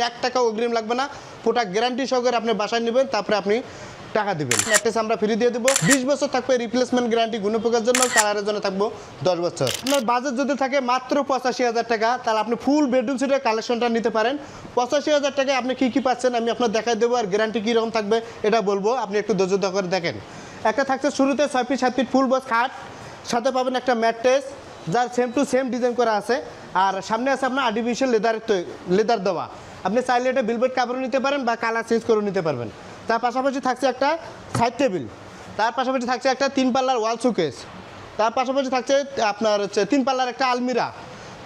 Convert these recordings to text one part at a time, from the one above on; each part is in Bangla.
1 টাকা অগ্রিম লাগবে না, প্রোডাক্ট গ্যারান্টি সহকারে আপনি বাসায় নেবেন, তারপরে আপনি টাকা দিবেন। ম্যাট্রেস আমরা ফ্রি দিয়ে দেবো। 20 বছর থাকবে রিপ্লেসমেন্ট গ্যারান্টি, গুণপোকার জন্য, কালারের জন্য থাকবো 10 বছর। আপনার বাজেট যদি থাকে মাত্র 85,000 টাকা, তাহলে আপনি ফুল বেডরুম সেটের কালেকশনটা নিতে পারেন। 85,000 টাকায় আপনি কী কী পাচ্ছেন আমি আপনার দেখাই দেবো, আর গ্যারান্টি কীরকম থাকবে এটা বলবো, আপনি একটু ধৈর্য করে দেখেন। একটা থাকছে শুরুতে 6 ফিট 7 ফিট ফুল বক্স খাট, সাথে পাবেন একটা ম্যাট্রেস যার সেম টু সেম ডিজাইন করা আছে, আর সামনে আছে আপনার আর্টিফিশিয়াল লেদার দেওয়া। আপনি চাইলে এটা বিলবেট কাপড়ও নিতে পারেন বা কালার চেঞ্জ করেও নিতে পারবেন। তার পাশাপাশি থাকছে একটা সাইড টেবিল, তার পাশাপাশি থাকছে একটা 3 পাল্লার ওয়াল শোকেস, তার পাশাপাশি থাকছে আপনার 3 পাল্লার একটা আলমিরা,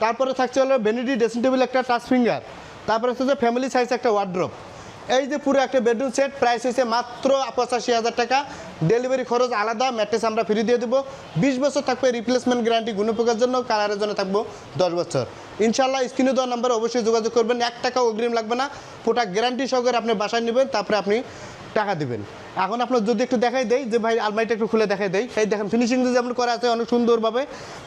তারপরে থাকছে হলো ভ্যানিটি ড্রেসিং টেবিল একটা টাচ ফিঙ্গার, তারপরে হচ্ছে ফ্যামিলি সাইজ একটা ওয়ার্ড্রোব। এই যে পুরো একটা বেডরুম সেট প্রাইস হয়েছে মাত্র 85,000 টাকা। ডেলিভারি খরচ আলাদা, ম্যাট্রেস আমরা ফ্রি দিয়ে দেবো। 20 বছর থাকবে রিপ্লেসমেন্ট গ্যারান্টি, গুণপোকার জন্য, কালারের জন্য থাকবো 10 বছর। ইনশাল্লাহ স্ক্রিনে দেওয়া নাম্বারে অবশ্যই যোগাযোগ করবেন। 1 টাকা অগ্রিম লাগবে না, প্রোডাক্ট গ্যারান্টি সহকারে আপনি বাসায় নেবেন, তারপরে আপনি টাকা দিবেন। এখন আপনার যদি একটু দেখাই দেই যে ভাই আলমারিটা একটু খুলে দেখাই দেই, এই দেখেন ফিনিশিং যেমন করা আছে অনেক সুন্দরভাবে,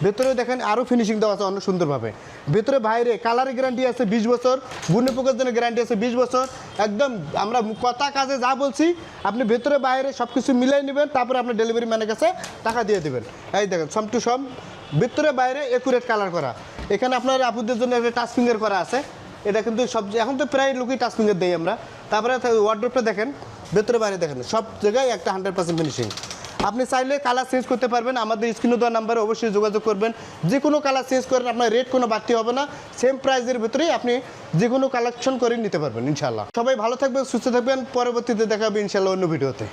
ভেতরেও দেখেন আরও ফিনিশিং দেওয়া আছে অনেক সুন্দরভাবে। ভেতরে বাইরে কালারের গ্যারান্টি আছে 20 বছর, গুণপোকার জন্য গ্যারান্টি আছে 20 বছর। একদম আমরা কথা কাজে যা বলছি আপনি ভেতরে বাইরে সব কিছু মিলাই নেবেন, তারপরে আপনার ডেলিভারি ম্যানের কাছে টাকা দিয়ে দেবেন। এই দেখেন সম টু সম ভেতরে বাইরে একুরেট কালার করা। এখানে আপনার আপুদের জন্য একটা টাচ ফিঙ্গার করা আছে, এটা কিন্তু সব এখন তো প্রায় লোকই টাচ ফিঙ্গার দেই আমরা। তারপরে ওয়ার্ড্রোবটা দেখেন, ভেতরে বাইরে দেখেন সব জায়গায় একটা 100% ফিনিশিং। আপনি চাইলে কালার চেঞ্জ করতে পারবেন, আমাদের স্ক্রিনে দেওয়া নাম্বারে অবশ্যই যোগাযোগ করবেন। যে কোনো কালার চেঞ্জ করেন, আপনার রেট কোনো বাড়তি হবে না, সেম প্রাইসের ভিতরেই আপনি যে কোনো কালেকশন করে নিতে পারবেন ইনশাল্লাহ। সবাই ভালো থাকবেন, সুস্থ থাকবেন, পরবর্তীতে দেখা হবে ইনশাল্লাহ অন্য ভিডিওতে।